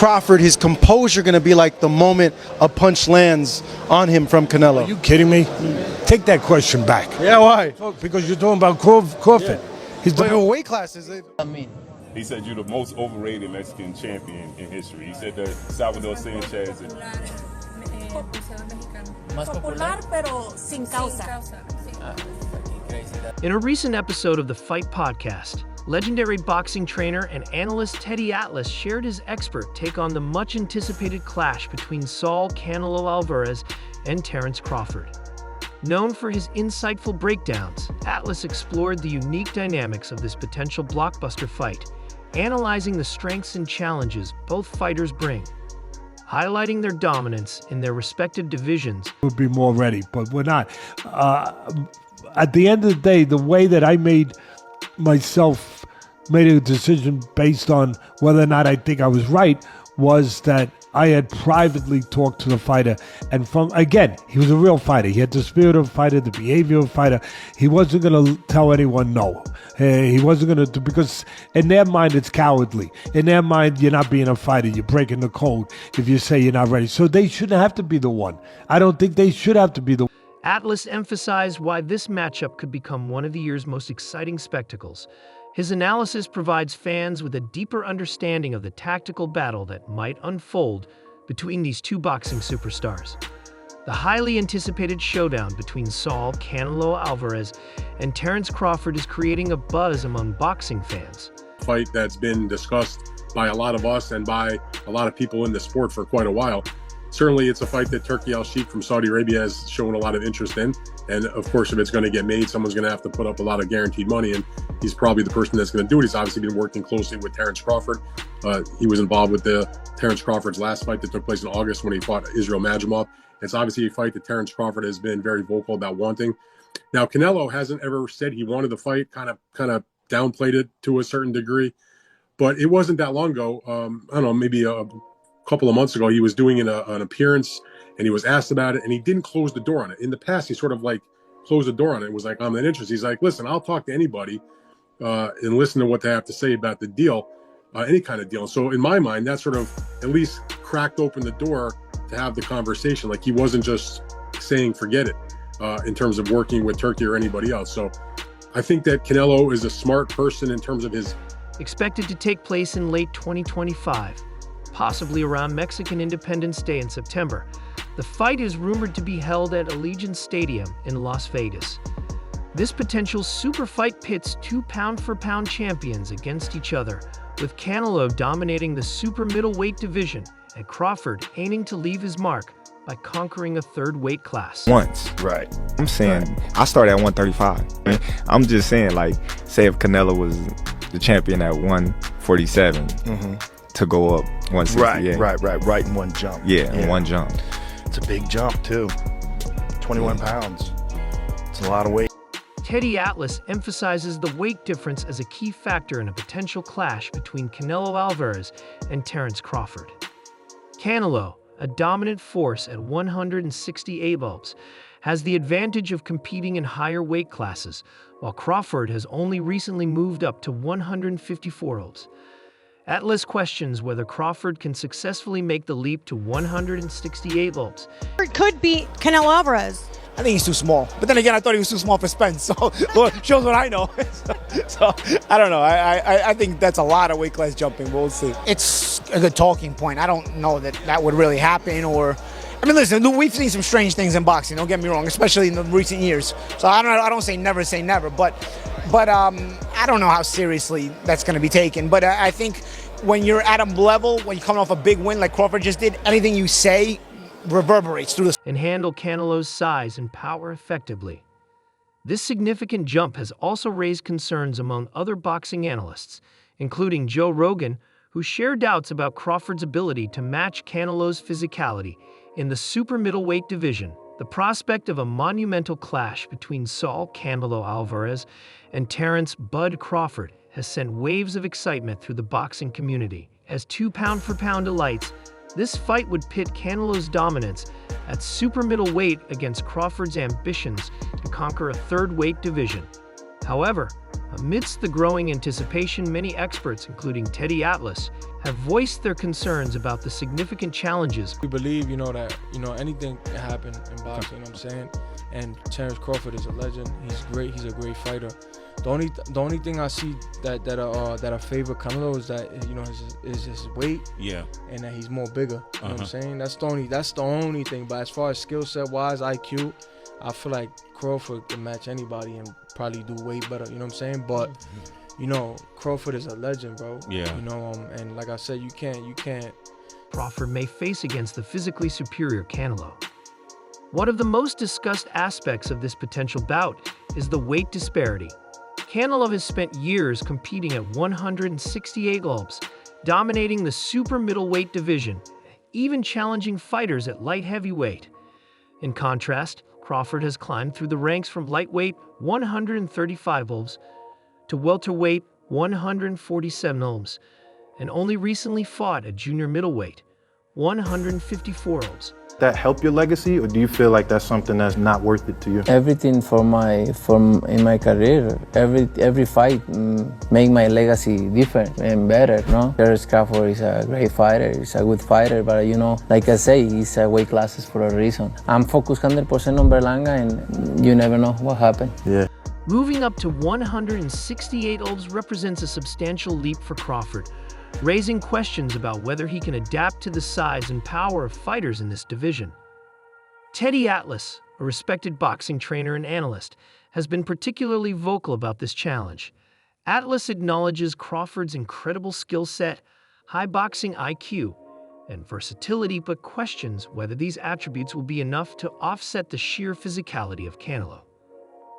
Crawford, his composure going to be like the moment a punch lands on him from Canelo? Are you kidding me? Take that question back. Yeah, why? Because you're talking about Crawford. Yeah. He's the What weight classes? He said you're the most overrated Mexican champion in history. He said that Salvador Sanchez and Popular, pero sin causa. In a recent episode of the Fight Podcast, legendary boxing trainer and analyst Teddy Atlas shared his expert take on the much-anticipated clash between Saul Canelo Alvarez and Terence Crawford. Known for his insightful breakdowns, Atlas explored the unique dynamics of this potential blockbuster fight, analyzing the strengths and challenges both fighters bring, highlighting their dominance in their respective divisions. Would be more ready, but we're not. At the end of the day, the way that I made a decision based on whether or not I think I was right was that I had privately talked to the fighter, and he was a real fighter. He had the spirit of a fighter, the behavior of a fighter. He wasn't going to tell anyone no. He wasn't going to, because in their mind it's cowardly. In their mind, you're not being a fighter. You're breaking the code if you say you're not ready. So they shouldn't have to be the one. I don't think they should have to be the one. Atlas emphasized why this matchup could become one of the year's most exciting spectacles. His analysis provides fans with a deeper understanding of the tactical battle that might unfold between these two boxing superstars. The highly anticipated showdown between Saul Canelo Alvarez and Terence Crawford is creating a buzz among boxing fans. Fight that's been discussed by a lot of us and by a lot of people in the sport for quite a while. Certainly, it's a fight that Turki Al-Sheikh from Saudi Arabia has shown a lot of interest in. And of course, if it's going to get made, someone's going to have to put up a lot of guaranteed money. And he's probably the person that's going to do it. He's obviously been working closely with Terence Crawford. He was involved with Terence Crawford's last fight that took place in August when he fought Israel Madrimov. It's obviously a fight that Terence Crawford has been very vocal about wanting. Now, Canelo hasn't ever said he wanted the fight, kind of downplayed it to a certain degree. But it wasn't that long ago. I don't know, maybe a couple of months ago, he was doing an appearance and he was asked about it and he didn't close the door on it. In the past, he sort of like closed the door on it. It was like, I'm not interested. He's like, listen, I'll talk to anybody and listen to what they have to say about the deal, any kind of deal. So in my mind, that sort of at least cracked open the door to have the conversation. Like he wasn't just saying, forget it in terms of working with Turkey or anybody else. So I think that Canelo is a smart person in terms of his. Expected to take place in late 2025. Possibly around Mexican Independence Day in September. The fight is rumored to be held at Allegiant Stadium in Las Vegas. This potential super fight pits two pound-for-pound champions against each other, with Canelo dominating the super middleweight division and Crawford aiming to leave his mark by conquering a third weight class. Once. Right. I'm saying, I started at 135. I'm just saying, like, say if Canelo was the champion at 147, to go up 168. Right in one jump. Yeah, in one jump. It's a big jump too. 21 pounds. It's a lot of weight. Teddy Atlas emphasizes the weight difference as a key factor in a potential clash between Canelo Alvarez and Terence Crawford. Canelo, a dominant force at 168 bulbs, has the advantage of competing in higher weight classes, while Crawford has only recently moved up to 154 olds. Atlas questions whether Crawford can successfully make the leap to 168 volts. It could be Canelo Alvarez. I think he's too small. But then again, I thought he was too small for Spence. So shows what I know. so I don't know. I think that's a lot of weight class jumping. We'll see. It's a good talking point. I don't know that would really happen. I mean, listen, we've seen some strange things in boxing. Don't get me wrong, especially in the recent years. So I don't say never, but I don't know how seriously that's going to be taken. But I think when you're at a level, when you're coming off a big win like Crawford just did, anything you say reverberates through the. And handle Canelo's size and power effectively. This significant jump has also raised concerns among other boxing analysts, including Joe Rogan, who shared doubts about Crawford's ability to match Canelo's physicality in the super middleweight division. The prospect of a monumental clash between Saul Canelo Alvarez and Terence "Bud" Crawford has sent waves of excitement through the boxing community. As two pound-for-pound elites, this fight would pit Canelo's dominance at super middleweight against Crawford's ambitions to conquer a third weight division. However, amidst the growing anticipation, many experts, including Teddy Atlas, have voiced their concerns about the significant challenges. We believe, that, anything can happen in boxing, you know what I'm saying? And Terence Crawford is a legend. He's great. He's a great fighter. The only thing I see that I favor Canelo is that, is his weight. Yeah. And that he's more bigger. You know what I'm saying? That's the only thing. But as far as skill set wise, IQ, I feel like Crawford can match anybody and probably do way better. You know what I'm saying? But Crawford is a legend, bro. Yeah. And like I said, you can't. Crawford may face against the physically superior Canelo. One of the most discussed aspects of this potential bout is the weight disparity. Canelo has spent years competing at 168 gloves, dominating the super middleweight division, even challenging fighters at light heavyweight. In contrast, Crawford has climbed through the ranks from lightweight 135 gloves to welterweight 147 ohms, and only recently fought at junior middleweight 154 ohms. That help your legacy, or do you feel like that's something that's not worth it to you? Everything in my career, every fight make my legacy different and better. Terence Crawford is a great fighter. He's a good fighter, but like I say, he's a weight classes for a reason. I'm focused 100% on Berlanga, and you never know what happened. Yeah. Moving up to 168 ohms represents a substantial leap for Crawford, raising questions about whether he can adapt to the size and power of fighters in this division. Teddy Atlas, a respected boxing trainer and analyst, has been particularly vocal about this challenge. Atlas acknowledges Crawford's incredible skill set, high boxing IQ, and versatility, but questions whether these attributes will be enough to offset the sheer physicality of Canelo.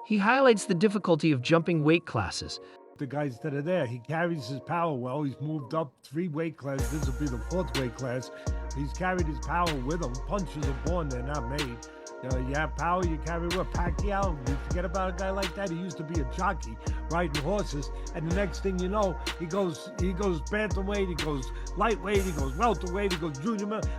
He highlights the difficulty of jumping weight classes. The guys that are there, he carries his power well. He's moved up 3 weight classes. This will be the 4th weight class. He's carried his power with him. Punches are born, they're not made. You have power, you carry what? Pacquiao, we forget about a guy like that. He used to be a jockey riding horses, and the next thing you know, he goes bantamweight, he goes lightweight, he goes welterweight, he goes junior middle.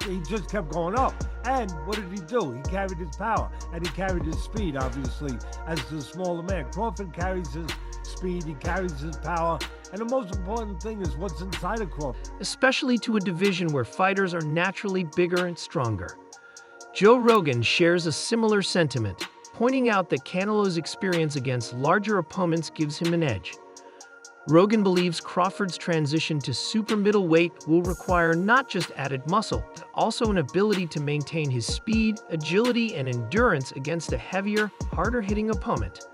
He just kept going up. And what did he do? He carried his power, and he carried his speed, obviously, as the smaller man. Crawford carries his speed, he carries his power, and the most important thing is what's inside of Crawford. Especially to a division where fighters are naturally bigger and stronger. Joe Rogan shares a similar sentiment, pointing out that Canelo's experience against larger opponents gives him an edge. Rogan believes Crawford's transition to super middleweight will require not just added muscle, but also an ability to maintain his speed, agility, and endurance against a heavier, harder-hitting opponent.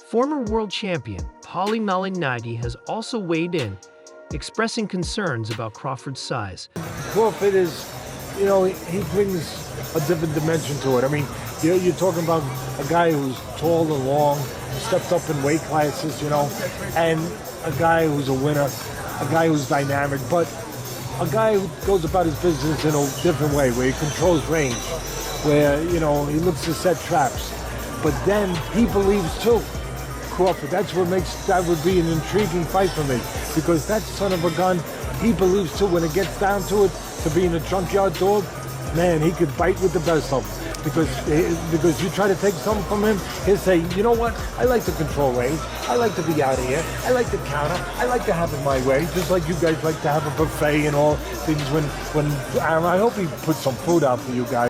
Former world champion Paulie Malignaggi has also weighed in, expressing concerns about Crawford's size. Crawford is, he brings a different dimension to it. I mean, you're talking about a guy who's tall and long, stepped up in weight classes, and a guy who's a winner, a guy who's dynamic, but a guy who goes about his business in a different way, where he controls range, where, he looks to set traps. But then he believes too. Crawford, that would be an intriguing fight for me, because that son of a gun, he believes too. When it gets down to it, to being a junkyard dog, man, he could bite with the best of them. Because you try to take something from him, he'll say, you know what, I like to control range, I like to be out of here, I like to counter, I like to have it my way, just like you guys like to have a buffet and all things when I hope he puts some food out for you guys.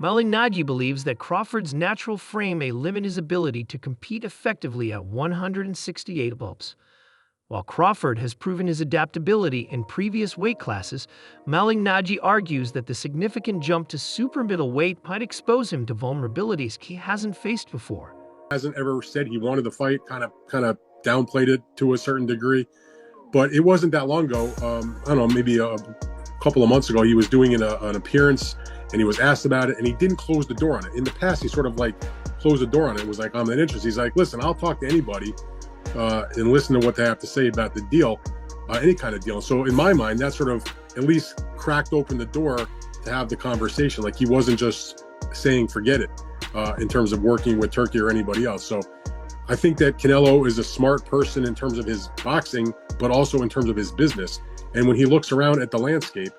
Malignaggi believes that Crawford's natural frame may limit his ability to compete effectively at 168 bulbs. While Crawford has proven his adaptability in previous weight classes, Malignaggi argues that the significant jump to super middleweight might expose him to vulnerabilities he hasn't faced before. Hasn't ever said he wanted to fight, kind of downplayed it to a certain degree. But it wasn't that long ago, I don't know, maybe a couple of months ago, he was doing an appearance and he was asked about it and he didn't close the door on it. In the past, he sort of like closed the door on it. It was like, I'm not interested. He's like, listen, I'll talk to anybody and listen to what they have to say about the deal, any kind of deal. So in my mind, that sort of at least cracked open the door to have the conversation. Like he wasn't just saying, forget it, in terms of working with Turkey or anybody else. So I think that Canelo is a smart person in terms of his boxing, but also in terms of his business. And when he looks around at the landscape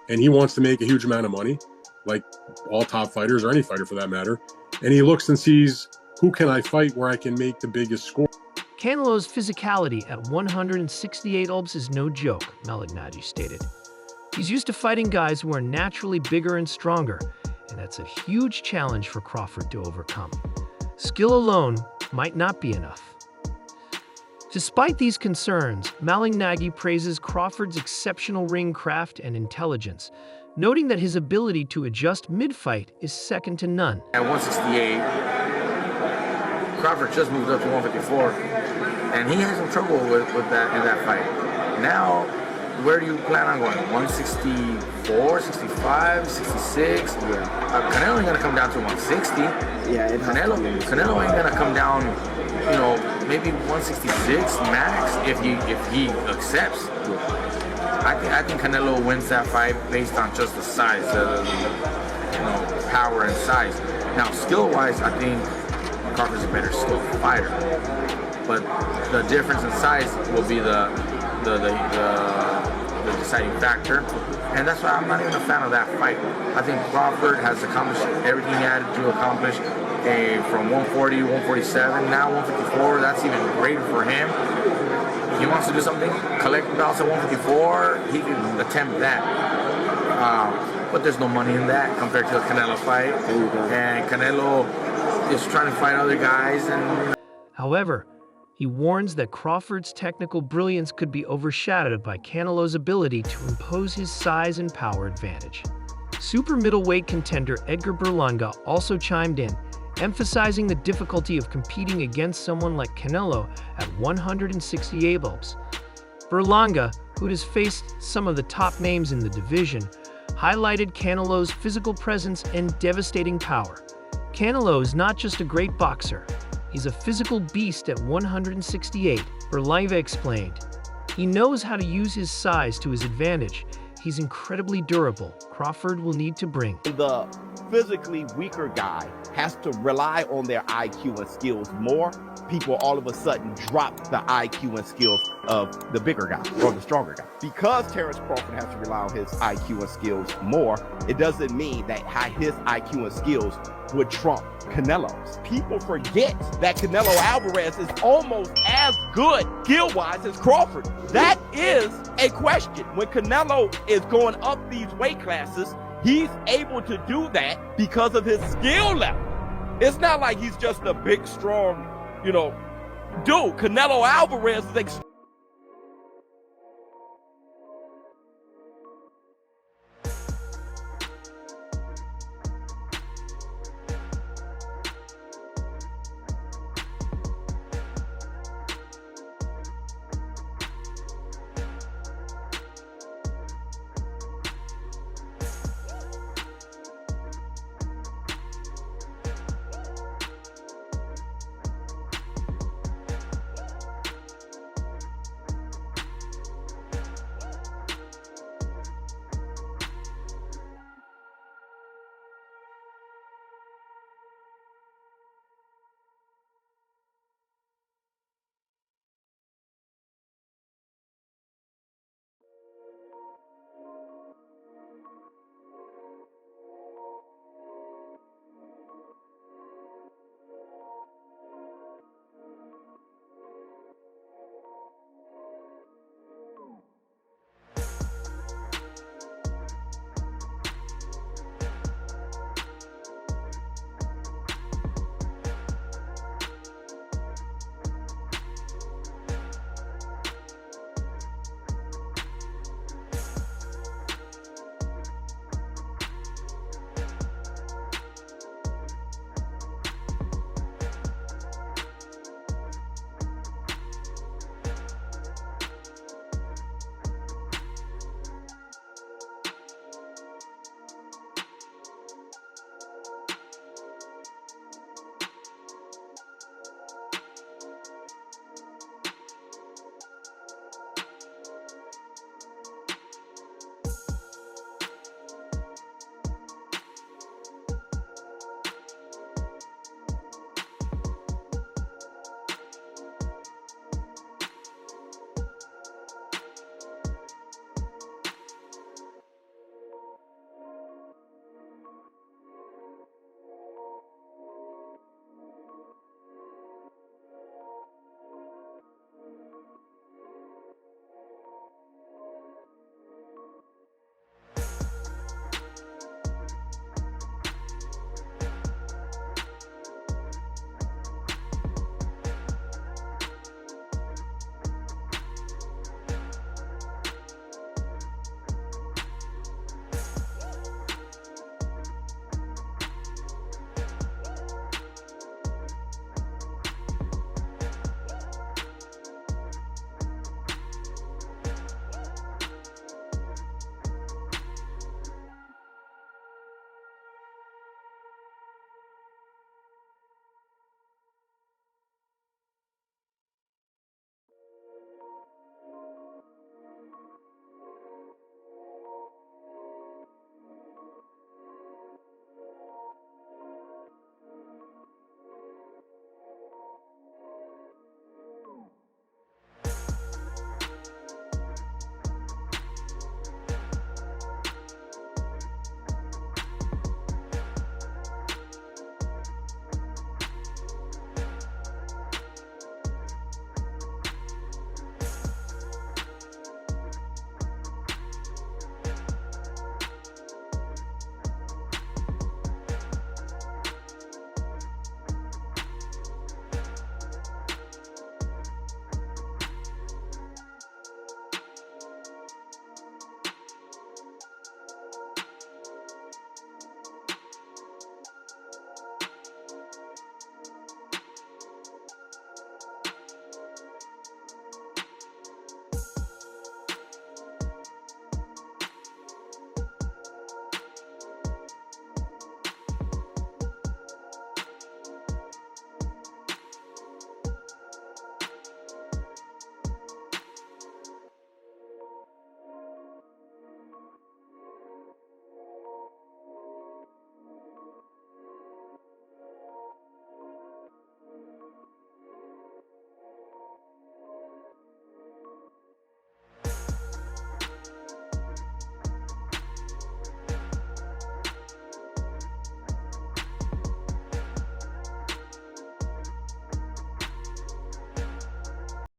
and he wants to make a huge amount of money, like all top fighters or any fighter for that matter, and he looks and sees, who can I fight where I can make the biggest score? Canelo's physicality at 168 Ulbs is no joke, Malignaggi stated. He's used to fighting guys who are naturally bigger and stronger, and that's a huge challenge for Crawford to overcome. Skill alone might not be enough. Despite these concerns, Malignaggi praises Crawford's exceptional ring craft and intelligence, noting that his ability to adjust mid-fight is second to none. At 168, Crawford just moved up to 154, and he had some trouble with that in that fight. Now, where do you plan on going? 164, 65, 66? Canelo ain't gonna come down to 160. Canelo ain't gonna come down, maybe 166 max if he accepts. I think Canelo wins that fight based on just the size, power and size. Now, skill-wise, I think Crawford's a better skilled fighter, but the difference in size will be the deciding factor, and that's why I'm not even a fan of that fight. I think Crawford has accomplished everything he had to accomplish from 140, 147, now 154. That's even greater for him. He wants to do something, collect belts at 154, he can attempt that. But there's no money in that compared to the Canelo fight. And Canelo is trying to fight other guys. However, he warns that Crawford's technical brilliance could be overshadowed by Canelo's ability to impose his size and power advantage. Super middleweight contender Edgar Berlanga also chimed in, emphasizing the difficulty of competing against someone like Canelo at 168 Ulbs. Berlanga, who has faced some of the top names in the division, highlighted Canelo's physical presence and devastating power. Canelo is not just a great boxer, he's a physical beast at 168, Berlanga explained. He knows how to use his size to his advantage. He's incredibly durable. Crawford will need to bring. The physically weaker guy has to rely on their IQ and skills more. People all of a sudden drop the IQ and skills of the bigger guy or the stronger guy. Because Terence Crawford has to rely on his IQ and skills more, it doesn't mean that his IQ and skills would trump Canelo's. People forget that Canelo Alvarez is almost as good skill-wise as Crawford. That is a question. When Canelo is going up these weight classes, he's able to do that because of his skill level. It's not like he's just a big, strong, dude. Canelo Alvarez is